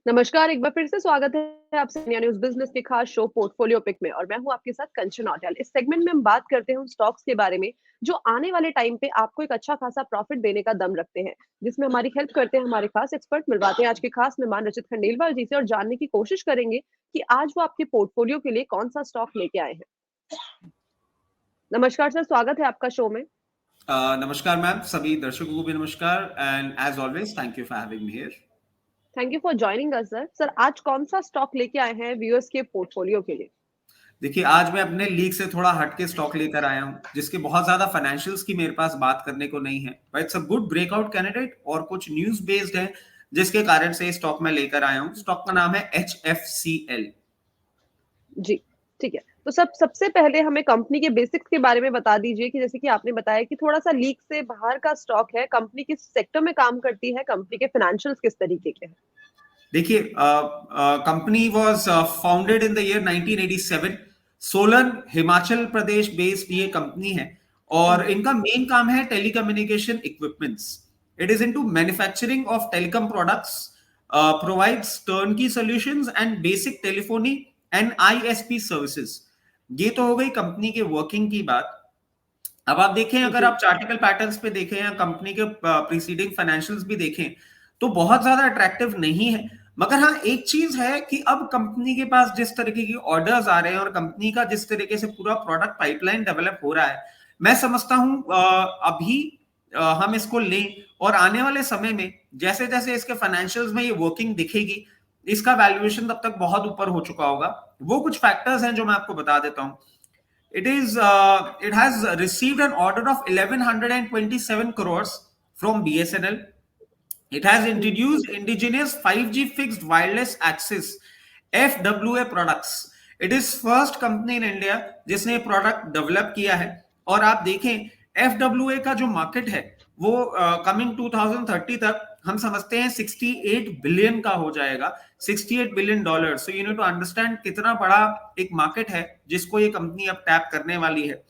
नमस्कार, एक बार फिर से स्वागत है आपसे इंडिया न्यूज़ बिज़नेस के खास शो पोर्टफोलियो पिक में और मैं हूँ आपके साथ कंचन औजला। इस सेगमेंट में हम बात करते हैं उन स्टॉक्स के बारे में जो आने वाले टाइम पे आपको एक अच्छा खासा प्रॉफिट देने का दम रखते हैं, जिसमें हमारी हेल्प करते हैं हमारे खास एक्सपर्ट। मिलवाते हैं आज के खास मेहमान रचित खंडेलवाल जी से और जानने की कोशिश करेंगे कि आज वो आपके पोर्टफोलियो के लिए कौन-सा स्टॉक लेके आए हैं। नमस्कार सर, स्वागत है आपका शो में। नमस्कार मैम, सभी दर्शकों को भी नमस्कार and as always thank you for having me here. Thank you for joining us sir. Sir आज कौन-सा स्टॉक लेके आए हैं व्यूअर्स के पोर्टफोलियो के लिए? देखिए, आज मैं अपने लीग से थोड़ा हटके स्टॉक लेकर आया हूं, जिसके बहुत ज्यादा फाइनेंशियल्स की मेरे पास बात करने को नहीं है, but it's a good breakout candidate और कुछ न्यूज बेस्ड है, जिसके कारण से स्टॉक मैं लेकर आया हूं। स्टॉक का नाम है HFCL। जी, ठीक है। तो सबसे पहले हमें कंपनी के बेसिक्स के बारे में बता दीजिए कि जैसे कि आपने बताया कि थोड़ा-सा लीग से बाहर का स्टॉक है, कंपनी किस सेक्टर में काम करती है, कंपनी के फाइनेंशियल्स किस तरीके के हैं? देखिए, company was founded in the year 1987। Solan Himachal Pradesh based ये कंपनी है और जी, इनका मेन काम है telecommunication equipments. It is into manufacturing of telecom products, provides turnkey solutions and basic telephony and ISP services. ये तो हो गई कंपनी के वर्किंग की बात। अब आप देखें, अगर जी, आप चार्टिकल पैटर्न्स पे देखें या कंपनी के प्रीसीडिंग फाइनेंशियल्स भी देखें, तो बहुत ज्यादा अट्रैक्टिव नहीं है। मगर हाँ, एक चीज है कि अब कंपनी के पास जिस तरीके की ऑर्डर्स आ रहे हैं और कंपनी का जिस तरीके से पूरा प्रोडक्ट पाइपलाइन डेवलप हो रहा है, मैं समझता हूं अभी हम इसको लें और आने वाले समय में जैसे जैसे इसके फाइनेंशियल्स में ये वर्किंग दिखेगी, इसका वैल्यूएशन तब तक बहुत ऊपर हो चुका होगा। वो कुछ फैक्टर्स हैं जो मैं आपको बता देता हूं। It has received an order of 1127 crores from BSNL. It has introduced ठीक है। indigenous 5G fixed wireless access FWA products. It is first company in India जिसने ये प्रोडक्ट डेवलप किया है। और आप देखें, FWA का जो मार्केट है वो कमिंग 2030 तक हम समझते हैं 68 बिलियन का हो जाएगा। $68 billion. So you need to understand कितना बड़ा एक मार्केट है जिसको ये कंपनी अब टैप करने वाली है।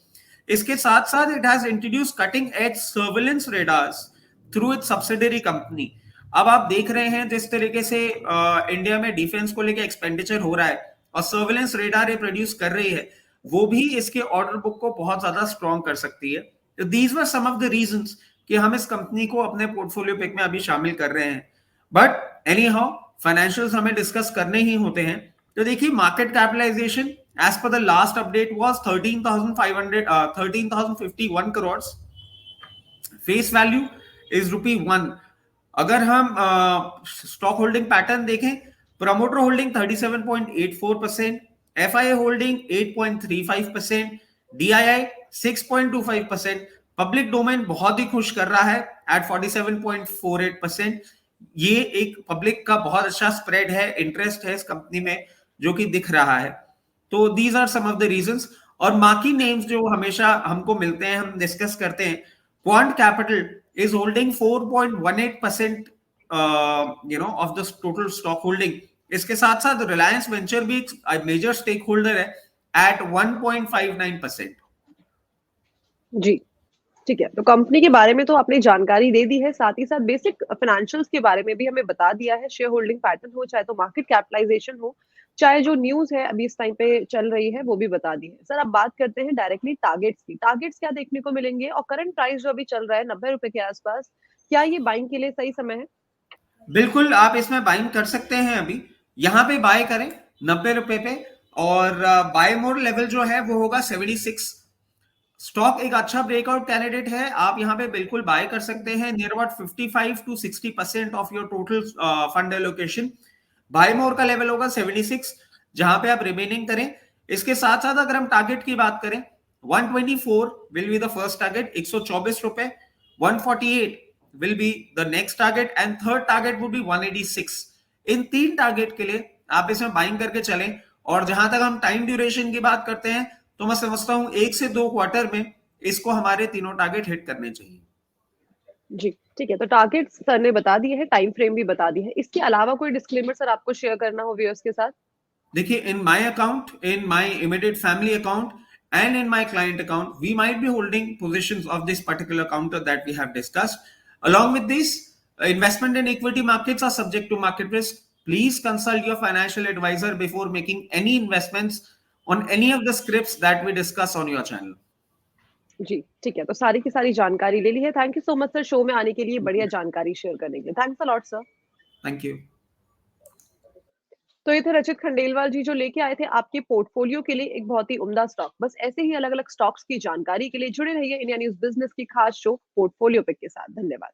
इसके साथ साथ it has introduce cutting edge surveillance radars through it's subsidiary company. अब आप देख रहे हैं जिस तरीके से इंडिया में डिफेंस को लेकर एक्सपेंडिचर हो रहा है और सर्विलेंस रेडार ये प्रोड्यूस कर रही है, वो भी इसके ऑर्डर बुक को बहुत ज्यादा स्ट्रॉन्ग कर सकती है। तो these were some of the reasons कि हम इस कंपनी को अपने पोर्टफोलियो पिक में अभी शामिल कर रहे हैं। बट एनी हाउ, फाइनेंशियल्स हमें डिस्कस करने ही होते हैं। तो देखिए, market capitalisation as per the last update was 13,51 crore. Face value is ₹1। अगर हम स्टॉक होल्डिंग पैटर्न देखें, promoter holding 37.84%, FIA holding 8.35%, DII 6.25%, public domain बहुत ही खुश कर रहा है एट 47.48%। ये एक पब्लिक का बहुत अच्छा स्प्रेड है, इंटरेस्ट है इस कंपनी में जो कि दिख रहा है। तो these are some of the reasons. और मार्की नेम्स जो हमेशा हमको मिलते हैं, हम डिस्कस करते हैं, quant capital is holding 4.18% of the total stock holding। इसके साथ साथ रिलायंस वेंचर भी एक मेजर स्टेक होल्डर है एट 1.59%। जी, ठीक है। तो कंपनी के बारे में तो आपने जानकारी दे दी है, साथ ही साथ बेसिक फाइनेंशियल्स के बारे में भी हमें बता दिया है। शेयर होल्डिंग पैटर्न हो, चाहे तो मार्केट कैपिटलाइजेशन हो, चाहे जो न्यूज़ है अभी इस टाइम पे चल रही है, वो भी बता दी है। सर अब बात करते हैं डायरेक्टली टारगेट्स की। टारगेट्स क्या देखने को मिलेंगे और करंट प्राइस जो अभी चल रहा है ₹90 के आसपास, क्या ये बाइंग के लिए सही समय है? बिल्कुल, आप इसमें बाइंग कर सकते हैं। अभी यहाँ पे बाय करें ₹90 पे, और बाय मोर लेवल जो है वो होगा 76। स्टॉक एक अच्छा ब्रेकआउट कैंडिडेट है, आप यहाँ पे बिल्कुल बाय कर सकते हैं near about 55 to 60% of your total fund allocation. Buy more का लेवल होगा 76, जहां पे आप रिमेनिंग करें। इसके साथ साथ अगर हम टारगेट की बात करें, 124 will be the first target, ₹124। 148 will be the next target and third target would be 186। इन तीन टारगेट के लिए आप इसमें बाइंग करके चलें। और जहां तक हम टाइम ड्यूरेशन की बात करते हैं, तो मैं समझता हूं 1 से 2 क्वार्टर में इसको हमारे तीनों टारगेट हिट करने चाहिए। जी, ठीक है। तो टारगेट्स सर ने बता दिए हैं, टाइम फ्रेम भी बता दी है। इसके अलावा कोई डिस्क्लेमर सर आपको शेयर करना हो व्यूअर्स के साथ? देखिए, in my account, in my immediate family account and in my client account, we might be holding positions of this particular counter that we have discussed. Along with this, investment in equity markets are subject to market risk. Please consult your financial advisor before making any investments on any of the scripts that we discuss on your channel. जी, ठीक है। तो सारी की सारी जानकारी ले ली है। Thank you so much sir show में आने के लिए, बढ़िया जानकारी शेयर करने के लिए। Thanks a lot sir. Thank you. तो ये थे रचित खंडेलवाल जी जो लेके आए थे आपके पोर्टफोलियो के लिए एक बहुत ही उम्दा स्टॉक। बस ऐसे ही अलग-अलग स्टॉक्स की जानकारी के लिए जुड़े रहिए इंडिया न्यूज़ बिज़नेस की खास शो पोर्टफोलियो पिक के साथ। धन्यवाद।